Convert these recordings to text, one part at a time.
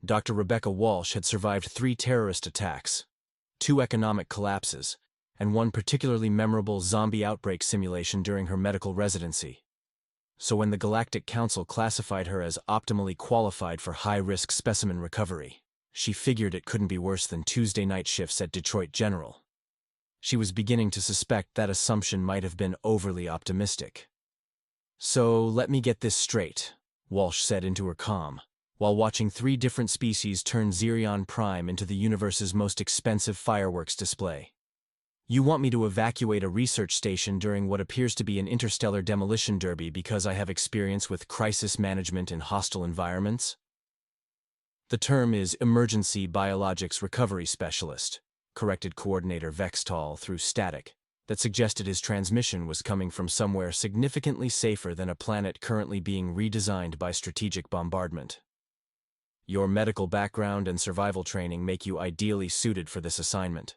Dr. Rebecca Walsh had survived 3 terrorist attacks, 2 economic collapses, and 1 particularly memorable zombie outbreak simulation during her medical residency. So when the Galactic Council classified her as optimally qualified for high-risk specimen recovery, she figured it couldn't be worse than Tuesday night shifts at Detroit General. She was beginning to suspect that assumption might have been overly optimistic. "So let me get this straight," Walsh said into her comm, while watching 3 different species turn Xerion Prime into the universe's most expensive fireworks display. "You want me to evacuate a research station during what appears to be an interstellar demolition derby because I have experience with crisis management in hostile environments?" "The term is Emergency Biologics Recovery Specialist," corrected Coordinator Vextal through static that suggested his transmission was coming from somewhere significantly safer than a planet currently being redesigned by strategic bombardment. "Your medical background and survival training make you ideally suited for this assignment."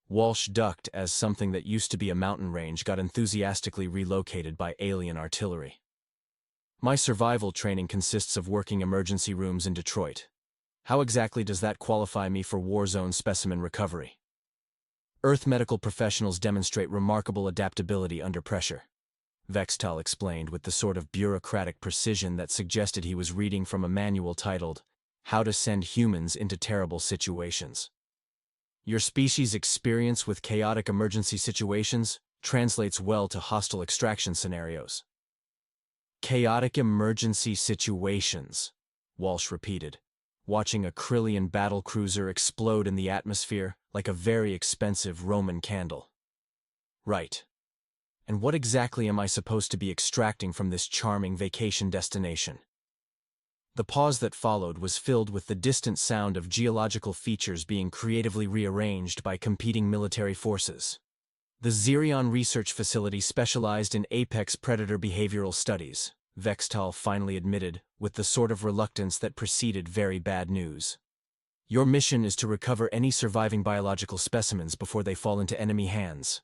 Walsh ducked as something that used to be a mountain range got enthusiastically relocated by alien artillery. "My survival training consists of working emergency rooms in Detroit. How exactly does that qualify me for Warzone specimen recovery?" "Earth medical professionals demonstrate remarkable adaptability under pressure," Vextal explained with the sort of bureaucratic precision that suggested he was reading from a manual titled, "How to Send Humans into Terrible Situations." "Your species' experience with chaotic emergency situations translates well to hostile extraction scenarios." "Chaotic emergency situations," Walsh repeated, watching a Krillian battlecruiser explode in the atmosphere like a very expensive Roman candle. "Right. And what exactly am I supposed to be extracting from this charming vacation destination?" The pause that followed was filled with the distant sound of geological features being creatively rearranged by competing military forces. "The Xerion Research Facility specialized in apex predator behavioral studies," Vextal finally admitted, with the sort of reluctance that preceded very bad news. "Your mission is to recover any surviving biological specimens before they fall into enemy hands."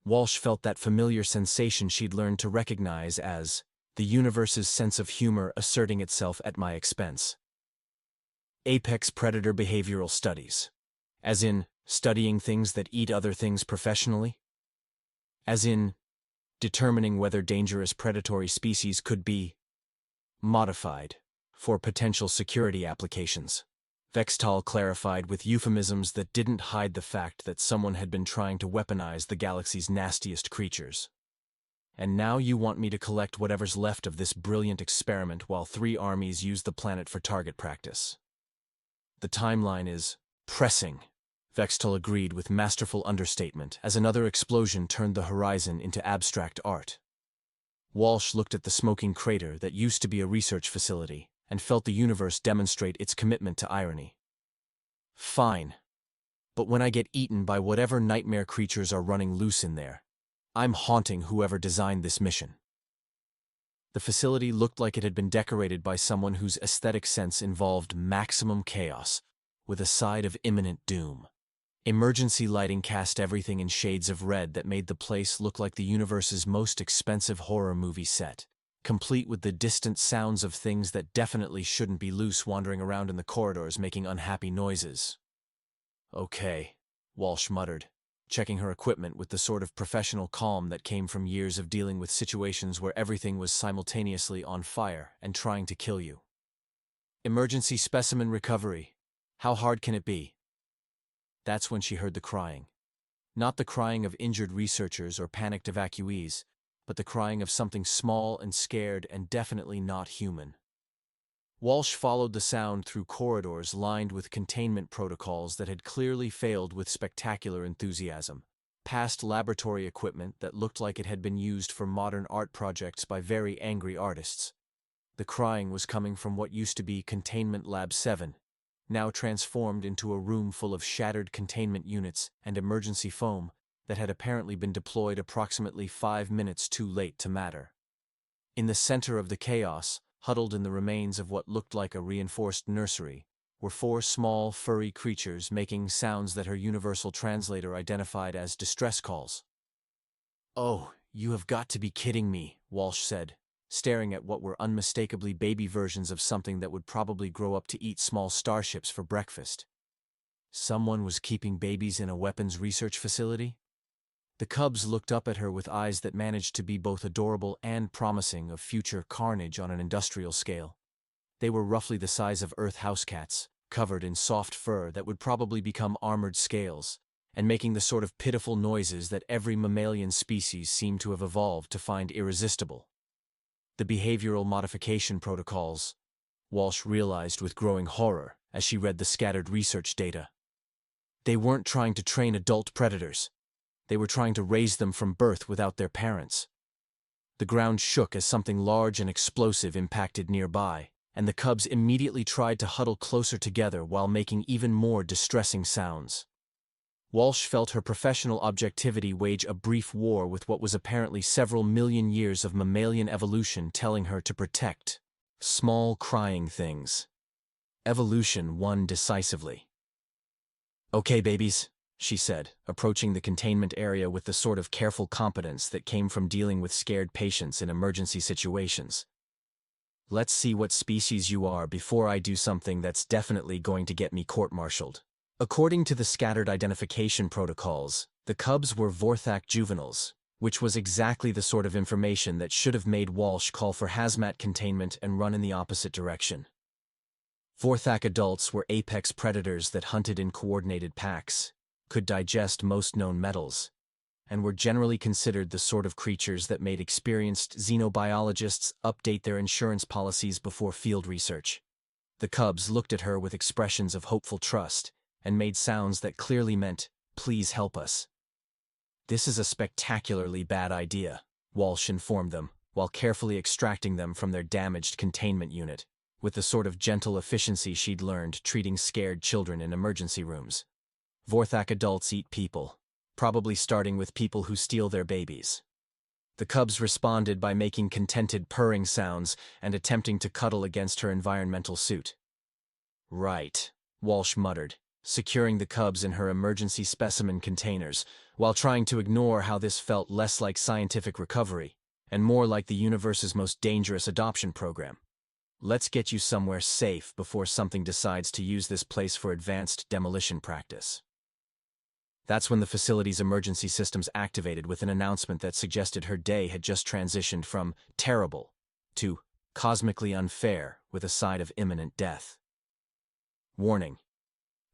Walsh felt that familiar sensation she'd learned to recognize as the universe's sense of humor asserting itself at my expense. "Apex predator behavioral studies. As in, studying things that eat other things professionally? As in, determining whether dangerous predatory species could be modified for potential security applications," Vextal clarified with euphemisms that didn't hide the fact that someone had been trying to weaponize the galaxy's nastiest creatures. "And now you want me to collect whatever's left of this brilliant experiment while 3 armies use the planet for target practice." "The timeline is pressing," Vextal agreed with masterful understatement as another explosion turned the horizon into abstract art. Walsh looked at the smoking crater that used to be a research facility and felt the universe demonstrate its commitment to irony. "Fine. But when I get eaten by whatever nightmare creatures are running loose in there, I'm haunting whoever designed this mission." The facility looked like it had been decorated by someone whose aesthetic sense involved maximum chaos, with a side of imminent doom. Emergency lighting cast everything in shades of red that made the place look like the universe's most expensive horror movie set, complete with the distant sounds of things that definitely shouldn't be loose wandering around in the corridors making unhappy noises. "Okay," Walsh muttered, checking her equipment with the sort of professional calm that came from years of dealing with situations where everything was simultaneously on fire and trying to kill you. "Emergency specimen recovery. How hard can it be?" That's when she heard the crying. Not the crying of injured researchers or panicked evacuees, but the crying of something small and scared and definitely not human. Walsh followed the sound through corridors lined with containment protocols that had clearly failed with spectacular enthusiasm, past laboratory equipment that looked like it had been used for modern art projects by very angry artists. The crying was coming from what used to be Containment Lab 7, now transformed into a room full of shattered containment units and emergency foam that had apparently been deployed approximately 5 minutes too late to matter. In the center of the chaos, huddled in the remains of what looked like a reinforced nursery, were 4 small, furry creatures making sounds that her universal translator identified as distress calls. "Oh, you have got to be kidding me," Walsh said, staring at what were unmistakably baby versions of something that would probably grow up to eat small starships for breakfast. Someone was keeping babies in a weapons research facility? The cubs looked up at her with eyes that managed to be both adorable and promising of future carnage on an industrial scale. They were roughly the size of Earth house cats, covered in soft fur that would probably become armored scales, and making the sort of pitiful noises that every mammalian species seemed to have evolved to find irresistible. The behavioral modification protocols, Walsh realized with growing horror as she read the scattered research data. They weren't trying to train adult predators. They were trying to raise them from birth without their parents. The ground shook as something large and explosive impacted nearby, and the cubs immediately tried to huddle closer together while making even more distressing sounds. Walsh felt her professional objectivity wage a brief war with what was apparently several million years of mammalian evolution telling her to protect small crying things. Evolution won decisively. "Okay, babies," she said, approaching the containment area with the sort of careful competence that came from dealing with scared patients in emergency situations. "Let's see what species you are before I do something that's definitely going to get me court-martialed." According to the scattered identification protocols, the cubs were Vorthak juveniles, which was exactly the sort of information that should have made Walsh call for hazmat containment and run in the opposite direction. Vorthak adults were apex predators that hunted in coordinated packs, could digest most known metals, and were generally considered the sort of creatures that made experienced xenobiologists update their insurance policies before field research. The cubs looked at her with expressions of hopeful trust and made sounds that clearly meant, "Please help us." "This is a spectacularly bad idea," Walsh informed them, while carefully extracting them from their damaged containment unit, with the sort of gentle efficiency she'd learned treating scared children in emergency rooms. "Vorthak adults eat people, probably starting with people who steal their babies." The cubs responded by making contented purring sounds and attempting to cuddle against her environmental suit. "Right," Walsh muttered, securing the cubs in her emergency specimen containers, while trying to ignore how this felt less like scientific recovery and more like the universe's most dangerous adoption program. "Let's get you somewhere safe before something decides to use this place for advanced demolition practice." That's when the facility's emergency systems activated with an announcement that suggested her day had just transitioned from terrible to cosmically unfair with a side of imminent death. "Warning.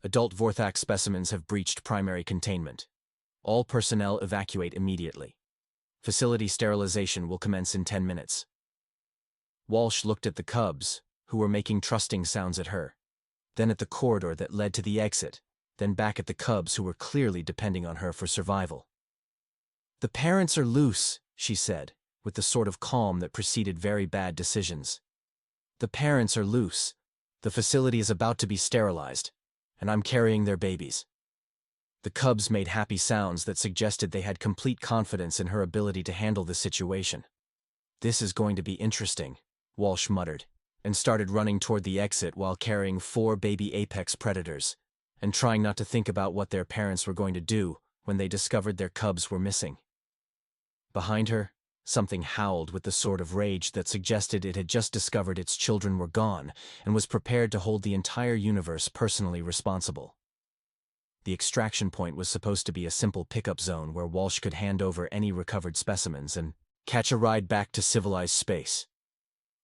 Adult Vorthak specimens have breached primary containment. All personnel evacuate immediately. Facility sterilization will commence in 10 minutes. Walsh looked at the cubs, who were making trusting sounds at her, then at the corridor that led to the exit, then back at the cubs who were clearly depending on her for survival. "The parents are loose," she said, with the sort of calm that preceded very bad decisions. "The parents are loose. The facility is about to be sterilized, and I'm carrying their babies." The cubs made happy sounds that suggested they had complete confidence in her ability to handle the situation. "This is going to be interesting," Walsh muttered, and started running toward the exit while carrying 4 baby apex predators, and trying not to think about what their parents were going to do when they discovered their cubs were missing. Behind her, something howled with the sort of rage that suggested it had just discovered its children were gone and was prepared to hold the entire universe personally responsible. The extraction point was supposed to be a simple pickup zone where Walsh could hand over any recovered specimens and catch a ride back to civilized space.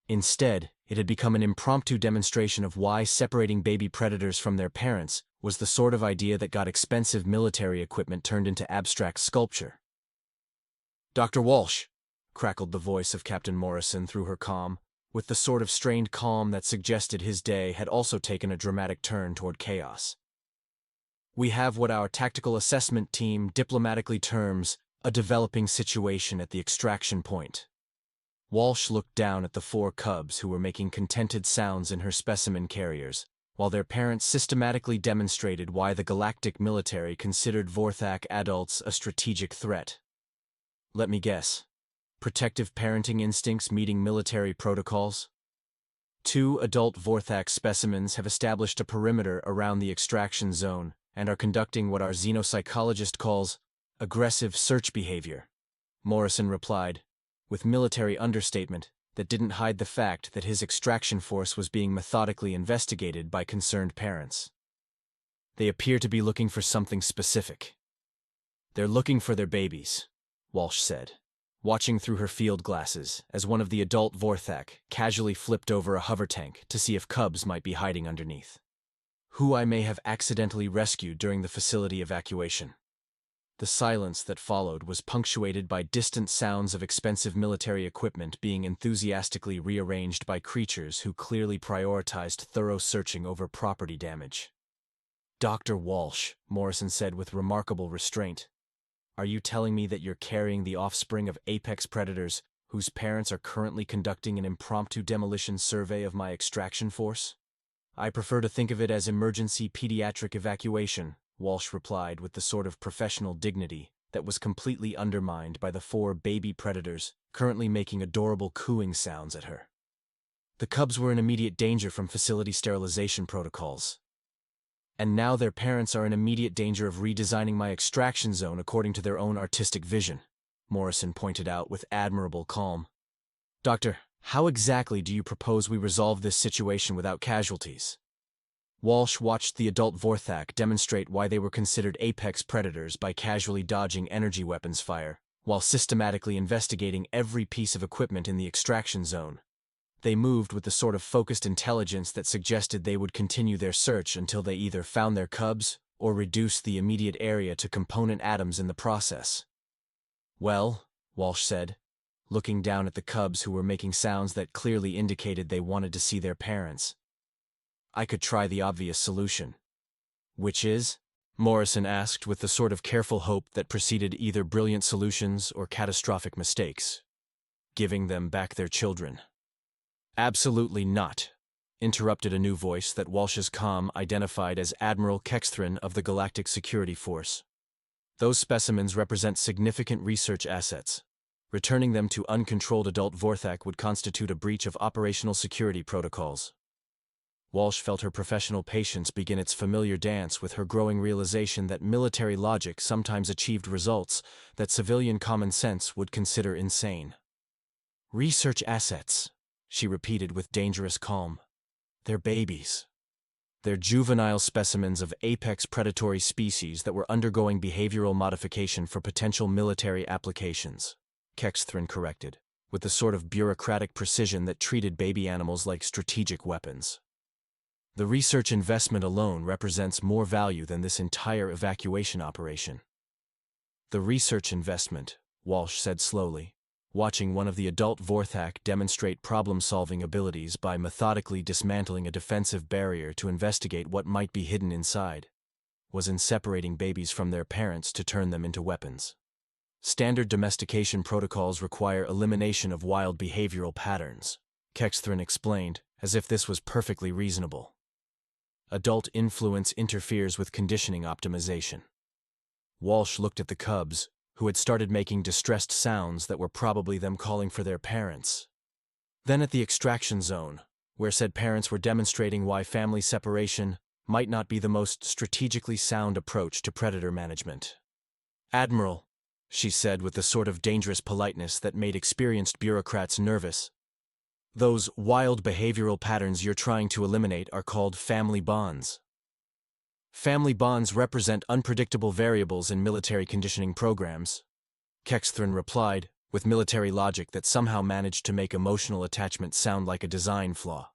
Instead, it had become an impromptu demonstration of why separating baby predators from their parents was the sort of idea that got expensive military equipment turned into abstract sculpture. "Dr. Walsh," crackled the voice of Captain Morrison through her comm, with the sort of strained calm that suggested his day had also taken a dramatic turn toward chaos. "We have what our tactical assessment team diplomatically terms a developing situation at the extraction point." Walsh looked down at the 4 cubs who were making contented sounds in her specimen carriers, while their parents systematically demonstrated why the Galactic military considered Vorthak adults a strategic threat. "Let me guess. Protective parenting instincts meeting military protocols?" 2 adult Vorthak specimens have established a perimeter around the extraction zone and are conducting what our xenopsychologist calls aggressive search behavior, Morrison replied, with military understatement that didn't hide the fact that his extraction force was being methodically investigated by concerned parents. They appear to be looking for something specific. They're looking for their babies, Walsh said, watching through her field glasses as one of the adult Vorthak casually flipped over a hover tank to see if cubs might be hiding underneath, who I may have accidentally rescued during the facility evacuation. The silence that followed was punctuated by distant sounds of expensive military equipment being enthusiastically rearranged by creatures who clearly prioritized thorough searching over property damage. "Dr. Walsh," Morrison said with remarkable restraint, "are you telling me that you're carrying the offspring of apex predators whose parents are currently conducting an impromptu demolition survey of my extraction force?" "I prefer to think of it as emergency pediatric evacuation," Walsh replied with the sort of professional dignity that was completely undermined by the 4 baby predators currently making adorable cooing sounds at her. The cubs were in immediate danger from facility sterilization protocols. And now their parents are in immediate danger of redesigning my extraction zone according to their own artistic vision, Morrison pointed out with admirable calm. "Doctor, how exactly do you propose we resolve this situation without casualties?" Walsh watched the adult Vorthak demonstrate why they were considered apex predators by casually dodging energy weapons fire, while systematically investigating every piece of equipment in the extraction zone. They moved with the sort of focused intelligence that suggested they would continue their search until they either found their cubs or reduced the immediate area to component atoms in the process. "Well," Walsh said, looking down at the cubs who were making sounds that clearly indicated they wanted to see their parents, "I could try the obvious solution." "Which is?" Morrison asked with the sort of careful hope that preceded either brilliant solutions or catastrophic mistakes. "Giving them back their children." "Absolutely not," interrupted a new voice that Walsh's comm identified as Admiral Kexthrin of the Galactic Security Force. "Those specimens represent significant research assets. Returning them to uncontrolled adult Vorthak would constitute a breach of operational security protocols." Walsh felt her professional patience begin its familiar dance with her growing realization that military logic sometimes achieved results that civilian common sense would consider insane. "Research assets," she repeated with dangerous calm. "They're babies. They're juvenile specimens of apex predatory species that were undergoing behavioral modification for potential military applications," Kexthrin corrected, with the sort of bureaucratic precision that treated baby animals like strategic weapons. "The research investment alone represents more value than this entire evacuation operation." "The research investment," Walsh said slowly, watching one of the adult Vorthak demonstrate problem-solving abilities by methodically dismantling a defensive barrier to investigate what might be hidden inside, "was in separating babies from their parents to turn them into weapons. Standard domestication protocols require elimination of wild behavioral patterns," Kexthrin explained, as if this was perfectly reasonable. "Adult influence interferes with conditioning optimization." Walsh looked at the cubs, who had started making distressed sounds that were probably them calling for their parents. Then at the extraction zone, where said parents were demonstrating why family separation might not be the most strategically sound approach to predator management. "Admiral," she said with the sort of dangerous politeness that made experienced bureaucrats nervous, "those wild behavioral patterns you're trying to eliminate are called family bonds. Family bonds represent unpredictable variables in military conditioning programs," Kexthrin replied, with military logic that somehow managed to make emotional attachment sound like a design flaw.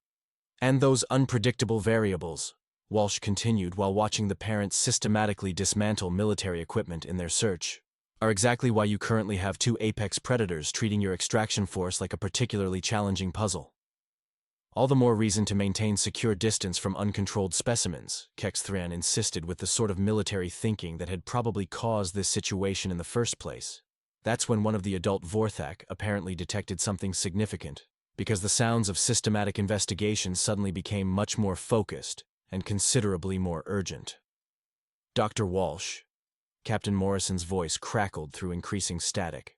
"And those unpredictable variables," Walsh continued while watching the parents systematically dismantle military equipment in their search, "are exactly why you currently have 2 apex predators treating your extraction force like a particularly challenging puzzle. All the more reason to maintain secure distance from uncontrolled specimens," Kexthrin insisted with the sort of military thinking that had probably caused this situation in the first place. That's when one of the adult Vorthak apparently detected something significant, because the sounds of systematic investigation suddenly became much more focused and considerably more urgent. "Dr. Walsh," Captain Morrison's voice crackled through increasing static,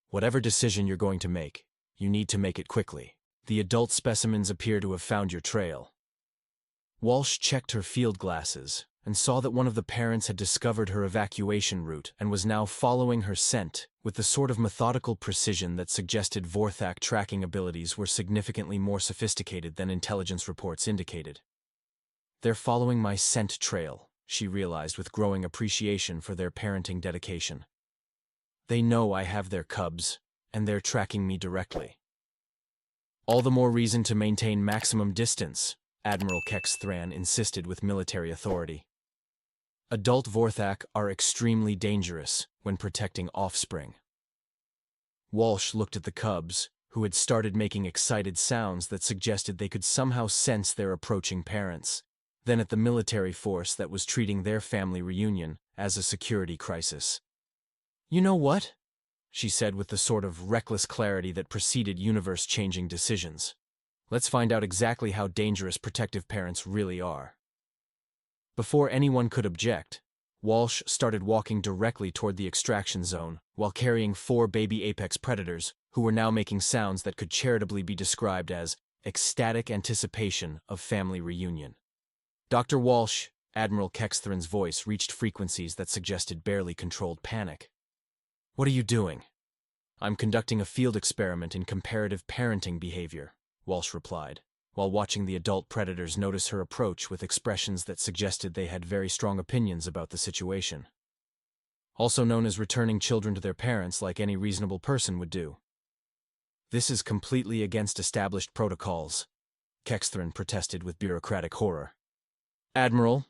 "whatever decision you're going to make, you need to make it quickly. The adult specimens appear to have found your trail." Walsh checked her field glasses and saw that one of the parents had discovered her evacuation route and was now following her scent with the sort of methodical precision that suggested Vorthak tracking abilities were significantly more sophisticated than intelligence reports indicated. "They're following my scent trail," she realized with growing appreciation for their parenting dedication. "They know I have their cubs, and they're tracking me directly." "All the more reason to maintain maximum distance," Admiral Kexthran insisted with military authority. "Adult Vorthak are extremely dangerous when protecting offspring." Walsh looked at the cubs, who had started making excited sounds that suggested they could somehow sense their approaching parents, then at the military force that was treating their family reunion as a security crisis. "You know what?" she said with the sort of reckless clarity that preceded universe-changing decisions. "Let's find out exactly how dangerous protective parents really are." Before anyone could object, Walsh started walking directly toward the extraction zone while carrying 4 baby apex predators who were now making sounds that could charitably be described as ecstatic anticipation of family reunion. "Dr. Walsh," Admiral Kexthran's voice reached frequencies that suggested barely controlled panic. "What are you doing?" "I'm conducting a field experiment in comparative parenting behavior," Walsh replied, while watching the adult predators notice her approach with expressions that suggested they had very strong opinions about the situation. "Also known as returning children to their parents like any reasonable person would do." "This is completely against established protocols," Kexthran protested with bureaucratic horror. "Admiral,"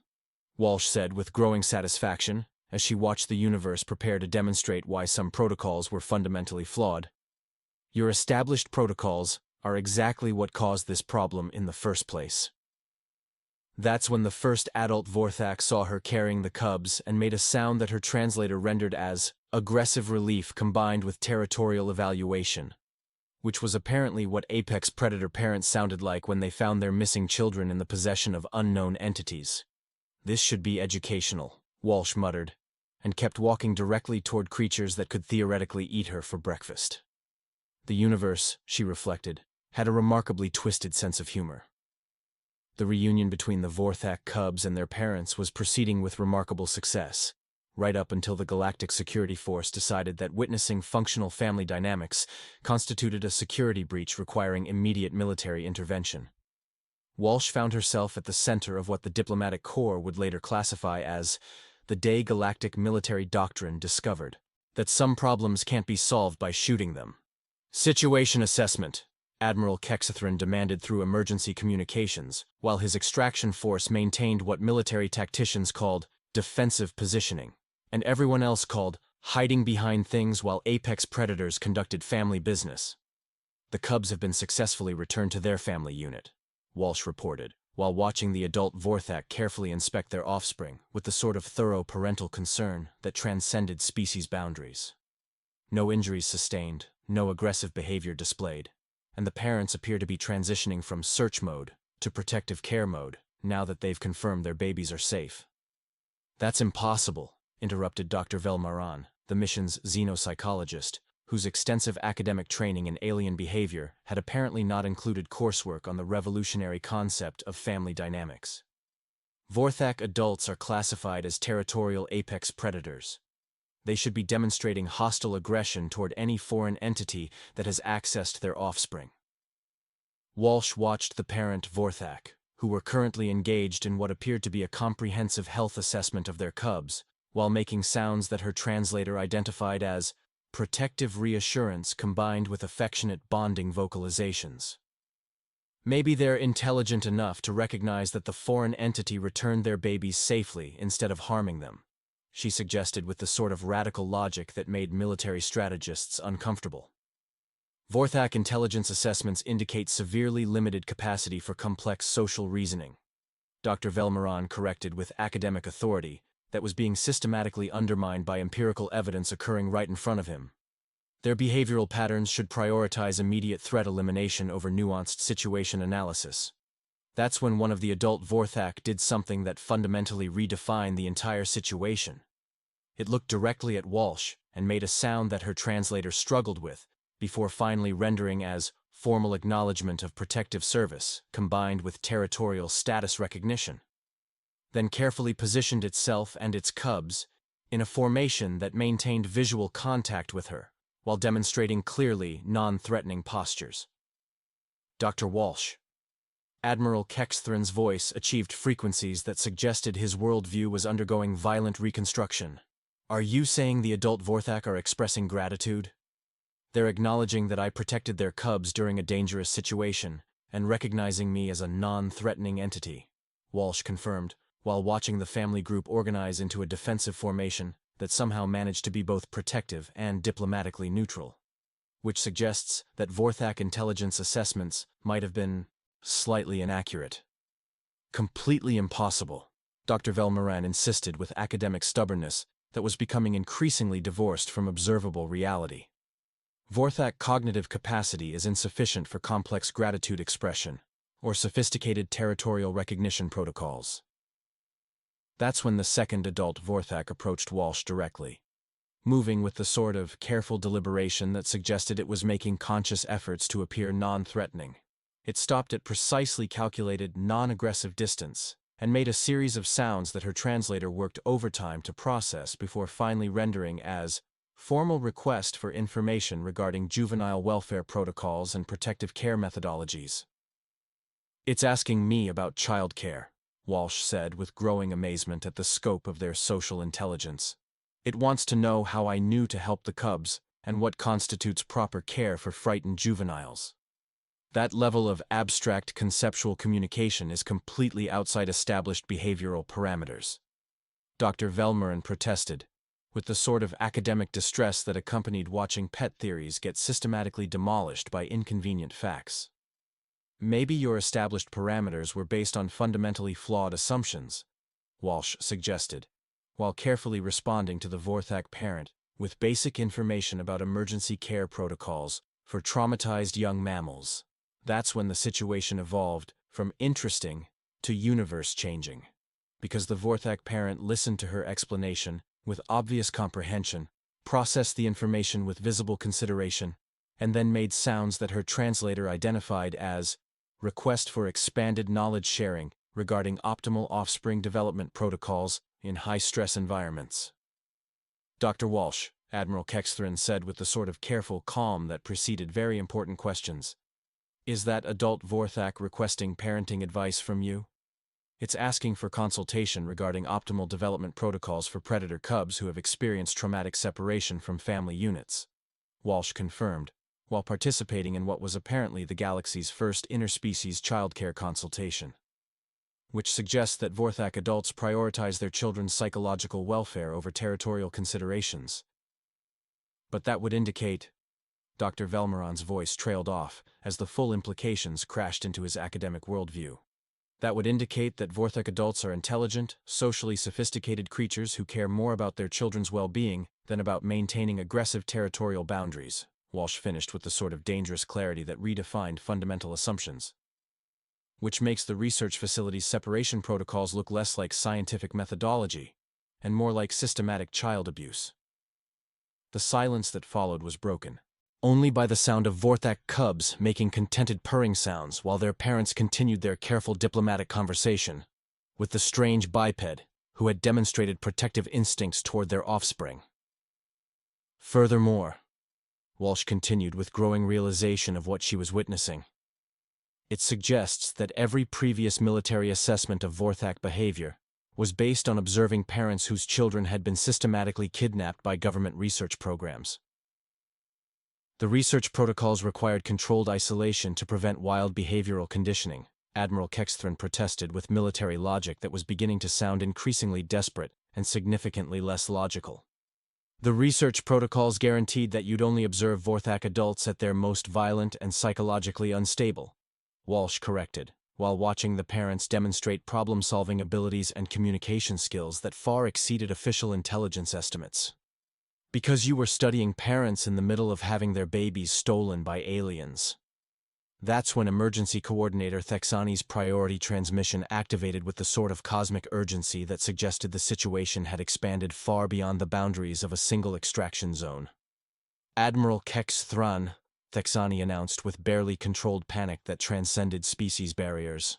Walsh said with growing satisfaction, as she watched the universe prepare to demonstrate why some protocols were fundamentally flawed, "your established protocols are exactly what caused this problem in the first place." That's when the first adult Vorthak saw her carrying the cubs and made a sound that her translator rendered as aggressive relief combined with territorial evaluation, which was apparently what apex predator parents sounded like when they found their missing children in the possession of unknown entities. "This should be educational," Walsh muttered, and kept walking directly toward creatures that could theoretically eat her for breakfast. The universe, she reflected, had a remarkably twisted sense of humor. The reunion between the Vorthak cubs and their parents was proceeding with remarkable success, right up until the Galactic Security Force decided that witnessing functional family dynamics constituted a security breach requiring immediate military intervention. Walsh found herself at the center of what the diplomatic corps would later classify as the day Galactic military doctrine discovered that some problems can't be solved by shooting them. "Situation assessment," Admiral Kexthran demanded through emergency communications, while his extraction force maintained what military tacticians called defensive positioning, and everyone else called hiding behind things while apex predators conducted family business. "The cubs have been successfully returned to their family unit," Walsh reported, while watching the adult Vorthak carefully inspect their offspring with the sort of thorough parental concern that transcended species boundaries. "No injuries sustained, no aggressive behavior displayed, and the parents appear to be transitioning from search mode to protective care mode now that they've confirmed their babies are safe." "That's impossible," interrupted Dr. Velmaran, the mission's xenopsychologist, whose extensive academic training in alien behavior had apparently not included coursework on the revolutionary concept of family dynamics. "Vorthak adults are classified as territorial apex predators. They should be demonstrating hostile aggression toward any foreign entity that has accessed their offspring." Walsh watched the parent Vorthak, who were currently engaged in what appeared to be a comprehensive health assessment of their cubs, while making sounds that her translator identified as protective reassurance combined with affectionate bonding vocalizations. "Maybe they're intelligent enough to recognize that the foreign entity returned their babies safely instead of harming them," she suggested with the sort of radical logic that made military strategists uncomfortable. "Vorthak intelligence assessments indicate severely limited capacity for complex social reasoning," Dr. Velmaran corrected with academic authority that was being systematically undermined by empirical evidence occurring right in front of him. "Their behavioral patterns should prioritize immediate threat elimination over nuanced situation analysis." That's when one of the adult Vorthak did something that fundamentally redefined the entire situation. It looked directly at Walsh and made a sound that her translator struggled with, before finally rendering as formal acknowledgement of protective service combined with territorial status recognition. Then carefully positioned itself and its cubs in a formation that maintained visual contact with her, while demonstrating clearly non-threatening postures. Dr. Walsh. Admiral Kexthran's voice achieved frequencies that suggested his worldview was undergoing violent reconstruction. Are you saying the adult Vorthak are expressing gratitude? They're acknowledging that I protected their cubs during a dangerous situation, and recognizing me as a non-threatening entity, Walsh confirmed, while watching the family group organize into a defensive formation that somehow managed to be both protective and diplomatically neutral, which suggests that Vorthak intelligence assessments might have been slightly inaccurate. Completely impossible, Dr. Velmoran insisted with academic stubbornness that was becoming increasingly divorced from observable reality. Vorthak cognitive capacity is insufficient for complex gratitude expression or sophisticated territorial recognition protocols. That's when the second adult Vorthak approached Walsh directly, moving with the sort of careful deliberation that suggested it was making conscious efforts to appear non-threatening. It stopped at precisely calculated, non-aggressive distance and made a series of sounds that her translator worked overtime to process before finally rendering as formal request for information regarding juvenile welfare protocols and protective care methodologies. It's asking me about childcare, Walsh said with growing amazement at the scope of their social intelligence. It wants to know how I knew to help the cubs and what constitutes proper care for frightened juveniles. That level of abstract conceptual communication is completely outside established behavioral parameters. Dr. Velmoran protested, with the sort of academic distress that accompanied watching pet theories get systematically demolished by inconvenient facts. Maybe your established parameters were based on fundamentally flawed assumptions, Walsh suggested, while carefully responding to the Vorthak parent with basic information about emergency care protocols for traumatized young mammals. That's when the situation evolved from interesting to universe-changing, because the Vorthak parent listened to her explanation with obvious comprehension, processed the information with visible consideration, and then made sounds that her translator identified as request for expanded knowledge sharing regarding optimal offspring development protocols in high-stress environments. Dr. Walsh, Admiral Kexthran said with the sort of careful calm that preceded very important questions. Is that adult Vorthak requesting parenting advice from you? It's asking for consultation regarding optimal development protocols for predator cubs who have experienced traumatic separation from family units, Walsh confirmed, while participating in what was apparently the galaxy's first interspecies childcare consultation, which suggests that Vorthak adults prioritize their children's psychological welfare over territorial considerations. But that would indicate, Dr. Velmoran's voice trailed off as the full implications crashed into his academic worldview. That would indicate that Vorthak adults are intelligent, socially sophisticated creatures who care more about their children's well-being than about maintaining aggressive territorial boundaries, Walsh finished with the sort of dangerous clarity that redefined fundamental assumptions. Which makes the research facility's separation protocols look less like scientific methodology and more like systematic child abuse. The silence that followed was broken only by the sound of Vorthak cubs making contented purring sounds while their parents continued their careful diplomatic conversation with the strange biped who had demonstrated protective instincts toward their offspring. Furthermore, Walsh continued with growing realization of what she was witnessing, it suggests that every previous military assessment of Vorthak behavior was based on observing parents whose children had been systematically kidnapped by government research programs. The research protocols required controlled isolation to prevent wild behavioral conditioning, Admiral Kexthran protested with military logic that was beginning to sound increasingly desperate and significantly less logical. The research protocols guaranteed that you'd only observe Vorthak adults at their most violent and psychologically unstable, Walsh corrected, while watching the parents demonstrate problem-solving abilities and communication skills that far exceeded official intelligence estimates. Because you were studying parents in the middle of having their babies stolen by aliens. That's when Emergency Coordinator Thexani's priority transmission activated with the sort of cosmic urgency that suggested the situation had expanded far beyond the boundaries of a single extraction zone. Admiral Kexthran, Thexani announced with barely controlled panic that transcended species barriers.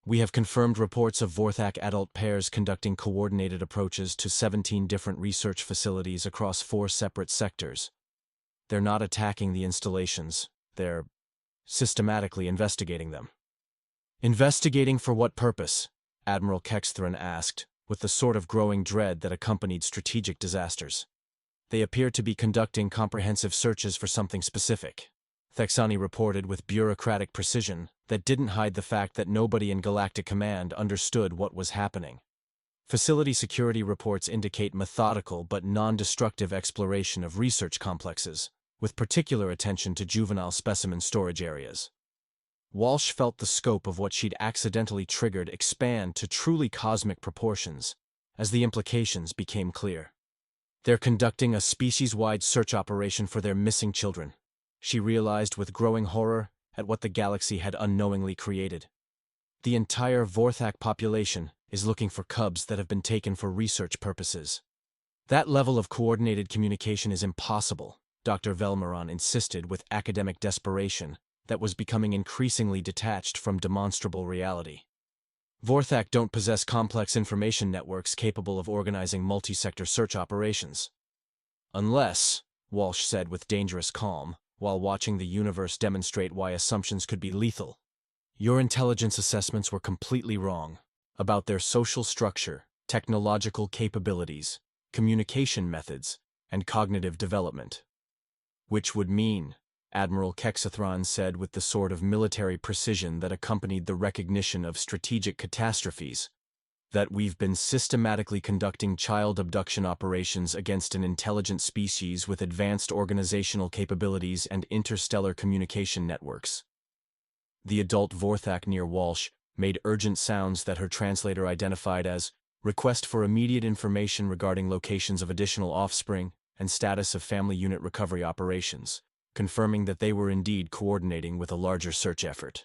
We have confirmed reports of Vorthak adult pairs conducting coordinated approaches to 17 different research facilities across 4 separate sectors. They're not attacking the installations, they're systematically investigating them. Investigating for what purpose? Admiral Kexthran asked, with the sort of growing dread that accompanied strategic disasters. They appear to be conducting comprehensive searches for something specific. Thexani reported with bureaucratic precision that didn't hide the fact that nobody in Galactic Command understood what was happening. Facility security reports indicate methodical but non-destructive exploration of research complexes, with particular attention to juvenile specimen storage areas. Walsh felt the scope of what she'd accidentally triggered expand to truly cosmic proportions as the implications became clear. They're conducting a species-wide search operation for their missing children, she realized with growing horror at what the galaxy had unknowingly created. The entire Vorthak population is looking for cubs that have been taken for research purposes. That level of coordinated communication is impossible, Dr. Velmaron insisted with academic desperation that was becoming increasingly detached from demonstrable reality. Vorthak don't possess complex information networks capable of organizing multi-sector search operations. Unless, Walsh said with dangerous calm, while watching the universe demonstrate why assumptions could be lethal. Your intelligence assessments were completely wrong about their social structure, technological capabilities, communication methods, and cognitive development. Which would mean, Admiral Kexathron said with the sort of military precision that accompanied the recognition of strategic catastrophes, that we've been systematically conducting child abduction operations against an intelligent species with advanced organizational capabilities and interstellar communication networks. The adult Vorthak near Walsh made urgent sounds that her translator identified as request for immediate information regarding locations of additional offspring and status of family unit recovery operations, confirming that they were indeed coordinating with a larger search effort.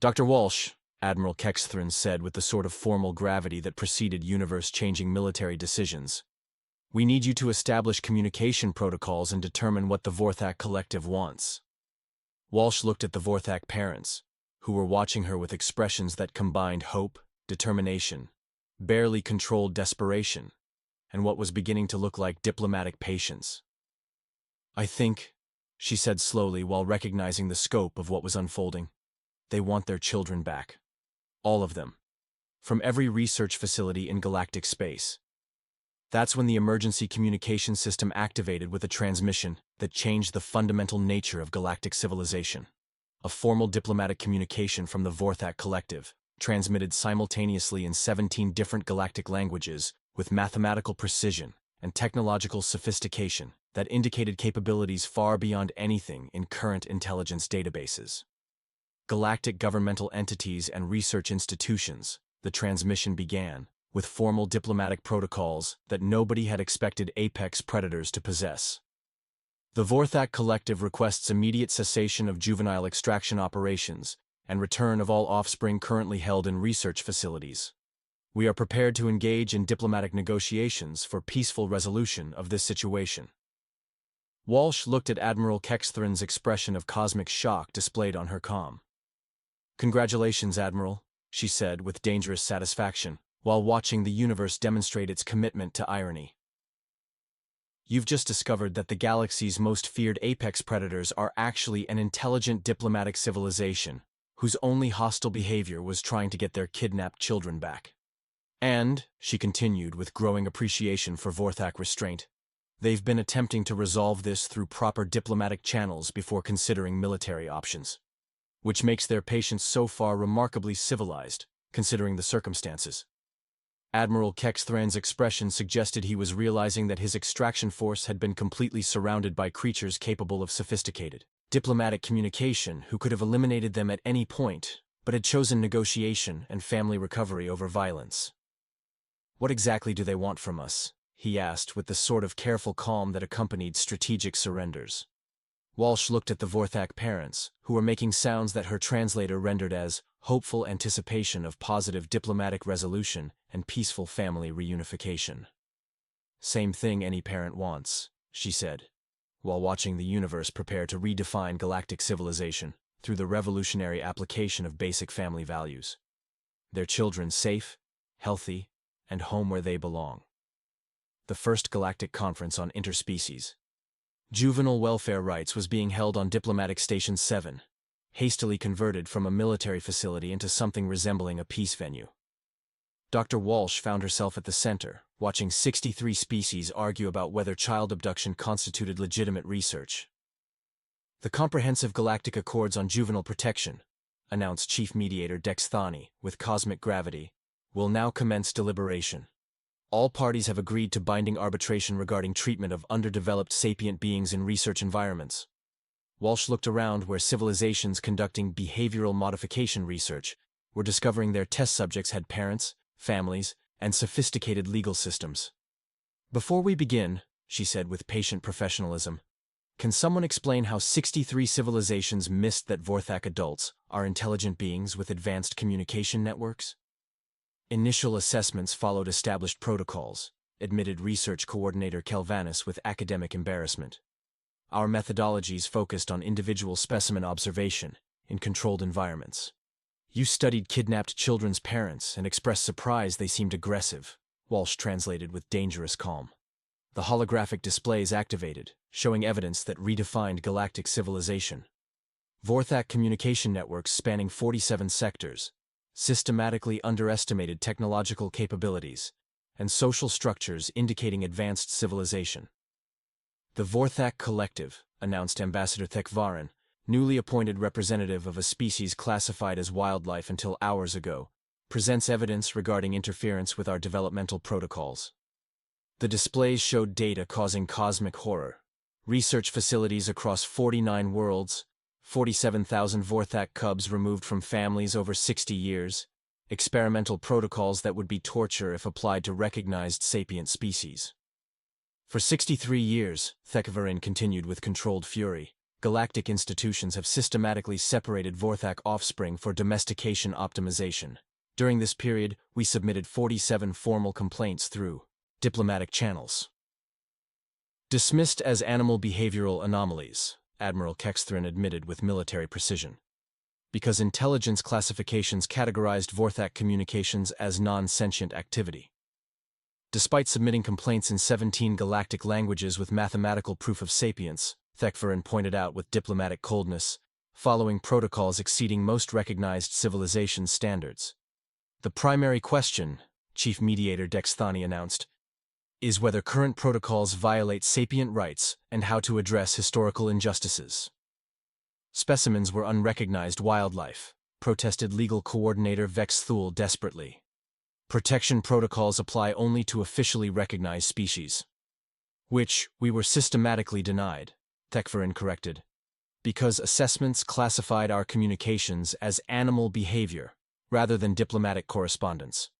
Dr. Walsh, Admiral Kexthran said with the sort of formal gravity that preceded universe-changing military decisions, we need you to establish communication protocols and determine what the Vorthak Collective wants. Walsh looked at the Vorthak parents, who were watching her with expressions that combined hope, determination, barely controlled desperation, and what was beginning to look like diplomatic patience. I think, she said slowly while recognizing the scope of what was unfolding, they want their children back. All of them. From every research facility in galactic space. That's when the emergency communication system activated with a transmission that changed the fundamental nature of galactic civilization. A formal diplomatic communication from the Vorthak Collective, transmitted simultaneously in 17 different galactic languages with mathematical precision and technological sophistication that indicated capabilities far beyond anything in current intelligence databases. Galactic governmental entities and research institutions, the transmission began, with formal diplomatic protocols that nobody had expected apex predators to possess. The Vorthak Collective requests immediate cessation of juvenile extraction operations and return of all offspring currently held in research facilities. We are prepared to engage in diplomatic negotiations for peaceful resolution of this situation. Walsh looked at Admiral Kexthran's expression of cosmic shock displayed on her comm. Congratulations, Admiral, she said with dangerous satisfaction, while watching the universe demonstrate its commitment to irony. You've just discovered that the galaxy's most feared apex predators are actually an intelligent diplomatic civilization, whose only hostile behavior was trying to get their kidnapped children back. And, she continued with growing appreciation for Vorthak restraint, they've been attempting to resolve this through proper diplomatic channels before considering military options. Which makes their patience so far remarkably civilized, considering the circumstances. Admiral Kexthran's expression suggested he was realizing that his extraction force had been completely surrounded by creatures capable of sophisticated, diplomatic communication who could have eliminated them at any point, but had chosen negotiation and family recovery over violence. What exactly do they want from us? He asked with the sort of careful calm that accompanied strategic surrenders. Walsh looked at the Vorthak parents, who were making sounds that her translator rendered as hopeful anticipation of positive diplomatic resolution and peaceful family reunification. Same thing any parent wants, she said, while watching the universe prepare to redefine galactic civilization through the revolutionary application of basic family values. their children safe, healthy, and home where they belong. The first Galactic Conference on Interspecies. Juvenile welfare rights was being held on Diplomatic Station 7, hastily converted from a military facility into something resembling a peace venue. Dr. Walsh found herself at the center, watching 63 species argue about whether child abduction constituted legitimate research. The Comprehensive Galactic Accords on Juvenile Protection, announced Chief Mediator Dex Thani with cosmic gravity, will now commence deliberation. All parties have agreed to binding arbitration regarding treatment of underdeveloped sapient beings in research environments. Walsh looked around where civilizations conducting behavioral modification research were discovering their test subjects had parents, families, and sophisticated legal systems. "Before we begin," she said with patient professionalism, "can someone explain how 63 civilizations missed that Vorthak adults are intelligent beings with advanced communication networks?" "Initial assessments followed established protocols," admitted research coordinator Kelvanis with academic embarrassment. "Our methodologies focused on individual specimen observation in controlled environments." "You studied kidnapped children's parents and expressed surprise they seemed aggressive," Walsh translated with dangerous calm. The holographic displays activated, showing evidence that redefined galactic civilization. Vorthak communication networks spanning 47 sectors, systematically underestimated technological capabilities, and social structures indicating advanced civilization. "The Vorthak Collective," announced Ambassador Thekvarin, newly appointed representative of a species classified as wildlife until hours ago, presents evidence regarding interference with our developmental protocols. The displays showed data causing cosmic horror. Research facilities across 49 worlds, 47,000 Vorthak cubs removed from families over 60 years, experimental protocols that would be torture if applied to recognized sapient species. "For 63 years, Thekvarin continued with controlled fury, galactic institutions have systematically separated Vorthak offspring for domestication optimization. During this period, we submitted 47 formal complaints through diplomatic channels. Dismissed as animal behavioral anomalies," Admiral Kexthrin admitted with military precision, "because intelligence classifications categorized Vorthak communications as non-sentient activity." Despite submitting complaints in 17 galactic languages with mathematical proof of sapience, Thekvarin pointed out with diplomatic coldness, following protocols exceeding most recognized civilization standards. "The primary question," Chief Mediator Dex Thani announced, "is whether current protocols violate sapient rights and how to address historical injustices." "Specimens were unrecognized wildlife," protested legal coordinator Vex Thule desperately. "Protection protocols apply only to officially recognized species." "Which we were systematically denied," Thekvarin corrected, "because assessments classified our communications as animal behavior rather than diplomatic correspondence."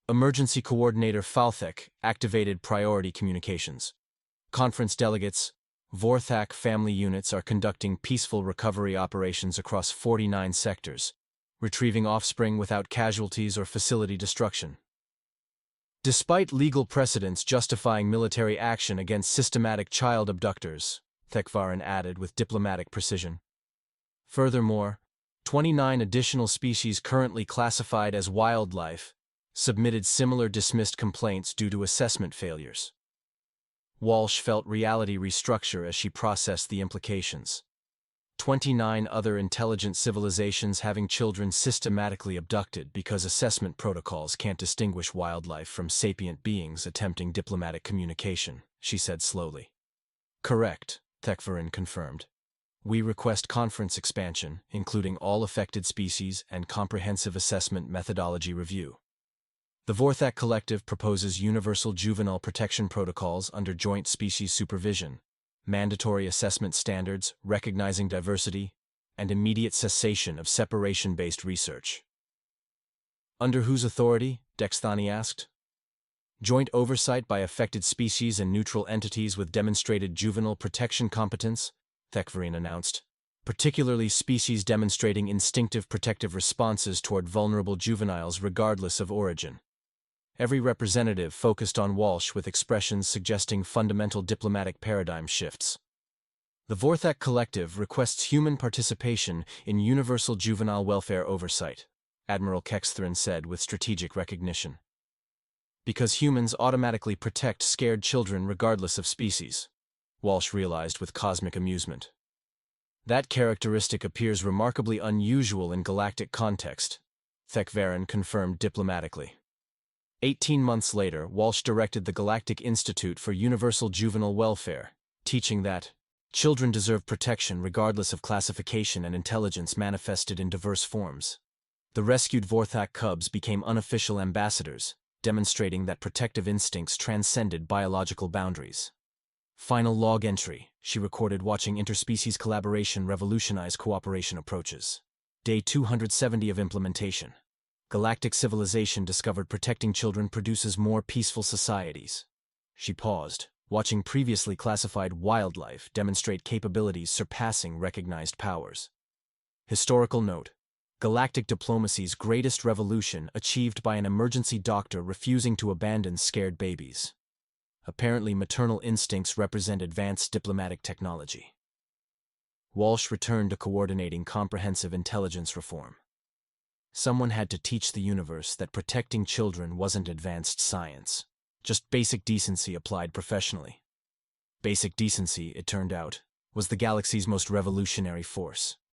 Emergency Coordinator Falthek activated priority communications. "Conference delegates, Vorthak family units are conducting peaceful recovery operations across 49 sectors, retrieving offspring without casualties or facility destruction." "Despite legal precedents justifying military action against systematic child abductors," Thekvarin added with diplomatic precision. "Furthermore, 29 additional species currently classified as wildlife submitted similar dismissed complaints due to assessment failures." Walsh felt reality restructure as she processed the implications. 29 other intelligent civilizations having children systematically abducted because assessment protocols can't distinguish wildlife from sapient beings attempting diplomatic communication, she said slowly. "Correct," Thekvarin confirmed. "We request conference expansion, including all affected species and comprehensive assessment methodology review." The Vorthak Collective proposes universal juvenile protection protocols under joint species supervision, mandatory assessment standards recognizing diversity, and immediate cessation of separation-based research. "Under whose authority?" Dex Thani asked. "Joint oversight by affected species and neutral entities with demonstrated juvenile protection competence," Thekvarin announced, "particularly species demonstrating instinctive protective responses toward vulnerable juveniles regardless of origin." Every representative focused on Walsh with expressions suggesting fundamental diplomatic paradigm shifts. The Vorthak Collective requests human participation in universal juvenile welfare oversight, Admiral Kexthrin said with strategic recognition. Because humans automatically protect scared children regardless of species, Walsh realized with cosmic amusement. That characteristic appears remarkably unusual in galactic context, Thekvaran confirmed diplomatically. 18 months later, Walsh directed the Galactic Institute for Universal Juvenile Welfare, teaching that children deserve protection regardless of classification and intelligence manifested in diverse forms. The rescued Vorthak cubs became unofficial ambassadors, demonstrating that protective instincts transcended biological boundaries. Final log entry, she recorded watching interspecies collaboration revolutionize cooperation approaches. Day 270 of implementation. Galactic civilization discovered protecting children produces more peaceful societies. She paused, watching previously classified wildlife demonstrate capabilities surpassing recognized powers. Historical note: Galactic diplomacy's greatest revolution achieved by an emergency doctor refusing to abandon scared babies. Apparently, maternal instincts represent advanced diplomatic technology. Walsh returned to coordinating comprehensive intelligence reform. Someone had to teach the universe that protecting children wasn't advanced science, just basic decency applied professionally. Basic decency, it turned out, was the galaxy's most revolutionary force.